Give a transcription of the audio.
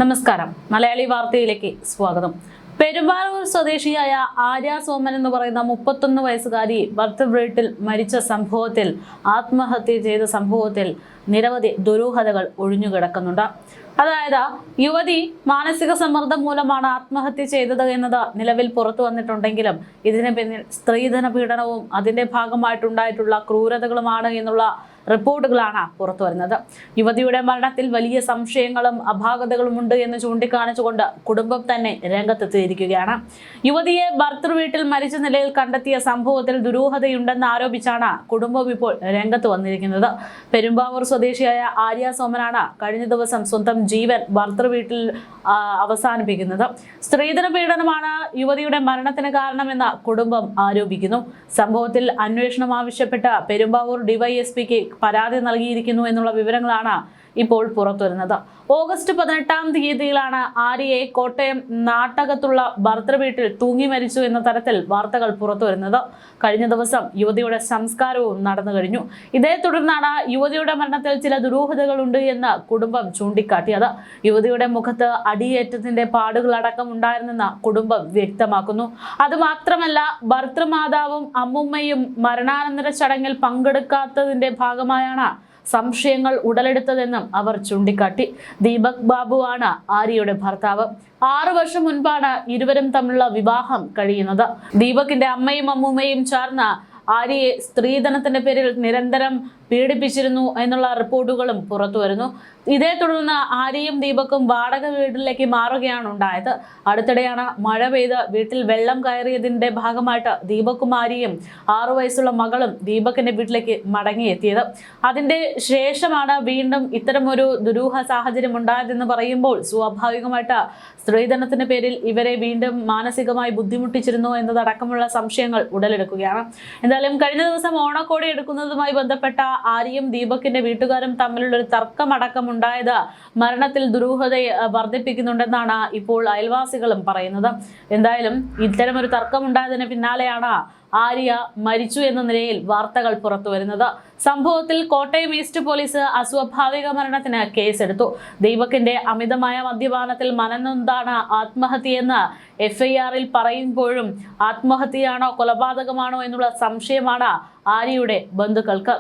നമസ്കാരം. മലയാളി വാർത്തയിലേക്ക് സ്വാഗതം. പെരുമ്പാവൂർ സ്വദേശിയായ ആര്യ സോമൻ എന്ന് പറയുന്ന 31 വയസ്സുകാരി വീട്ടിൽ മരിച്ച സംഭവത്തിൽ, ആത്മഹത്യ ചെയ്ത സംഭവത്തിൽ നിരവധി ദുരൂഹതകൾ ഒഴിഞ്ഞുകിടക്കുന്നുണ്ട്. അതായത് യുവതി മാനസിക സമ്മർദ്ദം മൂലമാണ് ആത്മഹത്യ ചെയ്തത് എന്നത് നിലവിൽ പുറത്തു വന്നിട്ടുണ്ടെങ്കിലും ഇതിന് പിന്നിൽ സ്ത്രീധന പീഡനവും അതിന്റെ ഭാഗമായിട്ടുണ്ടായിട്ടുള്ള ക്രൂരതകളുമാണ് എന്നുള്ള റിപ്പോർട്ടുകളാണ് പുറത്തു വരുന്നത്. യുവതിയുടെ മരണത്തിൽ വലിയ സംശയങ്ങളും അപാകതകളുമുണ്ട് എന്ന് ചൂണ്ടിക്കാണിച്ചുകൊണ്ട് കുടുംബം തന്നെ രംഗത്തെത്തിയിരിക്കുകയാണ്. യുവതിയെ വീട്ടിൽ മരിച്ച നിലയിൽ കണ്ടെത്തിയ സംഭവത്തിൽ ദുരൂഹതയുണ്ടെന്ന് ആരോപിച്ചാണ് കുടുംബം ഇപ്പോൾ രംഗത്ത് വന്നിരിക്കുന്നത്. പെരുമ്പാവൂർ സ്വദേശിയായ ആര്യ സോമനാണ് കഴിഞ്ഞ ദിവസം സ്വന്തം ജീവൻ വീട്ടിൽ അവസാനിപ്പിക്കുന്നത്. സ്ത്രീധന പീഡനമാണ് യുവതിയുടെ മരണത്തിന് കാരണമെന്ന് കുടുംബം ആരോപിക്കുന്നു. സംഭവത്തിൽ അന്വേഷണം ആവശ്യപ്പെട്ട് പെരുമ്പാവൂർ ഡിവൈഎസ്പിക്ക് പരാതി നൽകിയിരിക്കുന്നു എന്നുള്ള വിവരങ്ങളാണ് ഇപ്പോൾ പുറത്തുവരുന്നത്. ഓഗസ്റ്റ് 18-ാം തീയതിയിലാണ് ആര്യയെ കോട്ടയം നാട്ടകത്തുള്ള വീട്ടിൽ തൂങ്ങി മരിച്ചു എന്ന തരത്തിൽ വാർത്തകൾ പുറത്തുവരുന്നത്. കഴിഞ്ഞ ദിവസം യുവതിയുടെ സംസ്കാരവും നടന്നു കഴിഞ്ഞു. ഇതേ തുടർന്നാണ് യുവതിയുടെ മരണത്തിൽ ചില ദുരൂഹതകളുണ്ട് എന്ന് കുടുംബം ചൂണ്ടിക്കാട്ടിയത്. യുവതിയുടെ മുഖത്ത് അടിയേറ്റത്തിന്റെ പാടുകളടക്കം ഉണ്ടായിരുന്നെന്ന് കുടുംബം വ്യക്തമാക്കുന്നു. അതുമാത്രമല്ല, ഭർത്തൃമാതാവും അമ്മുമ്മയും മരണാനന്തര ചടങ്ങിൽ പങ്കെടുക്കാത്തതിന്റെ ഭാഗമായാണ് സംശയങ്ങൾ ഉടലെടുത്തതെന്നും അവർ ചൂണ്ടിക്കാട്ടി. ദീപക് ബാബുവാണ് ആര്യയുടെ ഭർത്താവ്. 6 വർഷം മുൻപാണ് ഇരുവരും തമ്മിലുള്ള വിവാഹം കഴിയുന്നത്. ദീപകിന്റെ അമ്മയും അമ്മൂമ്മയും ചേർന്ന് ആര്യയെ സ്ത്രീധനത്തിന്റെ പേരിൽ നിരന്തരം പീഡിപ്പിച്ചിരുന്നു എന്നുള്ള റിപ്പോർട്ടുകളും പുറത്തു വരുന്നു. ഇതേ തുടർന്ന് ആര്യയും ദീപക്കും വാടക വീട്ടിലേക്ക് മാറുകയാണ് ഉണ്ടായത്. അടുത്തിടെയാണ് മഴ പെയ്ത് വീട്ടിൽ വെള്ളം കയറിയതിന്റെ ഭാഗമായിട്ട് ദീപക്കും ആര്യയും 6 വയസ്സുള്ള മകളും ദീപകിന്റെ വീട്ടിലേക്ക് മടങ്ങിയെത്തിയത്. അതിന്റെ ശേഷമാണ് വീണ്ടും ഇത്തരമൊരു ദുരൂഹ സാഹചര്യം ഉണ്ടായതെന്ന് പറയുമ്പോൾ സ്വാഭാവികമായിട്ട് സ്ത്രീധനത്തിന്റെ പേരിൽ ഇവരെ വീണ്ടും മാനസികമായി ബുദ്ധിമുട്ടിച്ചിരുന്നു എന്നതടക്കമുള്ള സംശയങ്ങൾ ഉടലെടുക്കുകയാണ്. എന്തായാലും കഴിഞ്ഞ ദിവസം ഓണക്കോടി എടുക്കുന്നതുമായി ബന്ധപ്പെട്ട ആര്യയും ദീപകിന്റെ വീട്ടുകാരും തമ്മിലുള്ള ഒരു തർക്കമടക്കം ഉണ്ടായത് മരണത്തിൽ ദുരൂഹതയെ വർദ്ധിപ്പിക്കുന്നുണ്ടെന്നാണ് ഇപ്പോൾ അയൽവാസികളും പറയുന്നത്. എന്തായാലും ഇത്തരമൊരു തർക്കമുണ്ടായതിന് പിന്നാലെയാണ് ആര്യ മരിച്ചു എന്ന നിലയിൽ വാർത്തകൾ പുറത്തു വരുന്നത്. സംഭവത്തിൽ കോട്ടയം ഈസ്റ്റ് പോലീസ് അസ്വാഭാവിക മരണത്തിന് കേസെടുത്തു. ദീപകിന്റെ അമിതമായ മദ്യപാനത്തിൽ മനംനൊന്താണ് ആത്മഹത്യയെന്ന് FIR-ൽ പറയുമ്പോഴും ആത്മഹത്യയാണോ കൊലപാതകമാണോ എന്നുള്ള സംശയമാണ് ആര്യയുടെ ബന്ധുക്കൾക്ക്.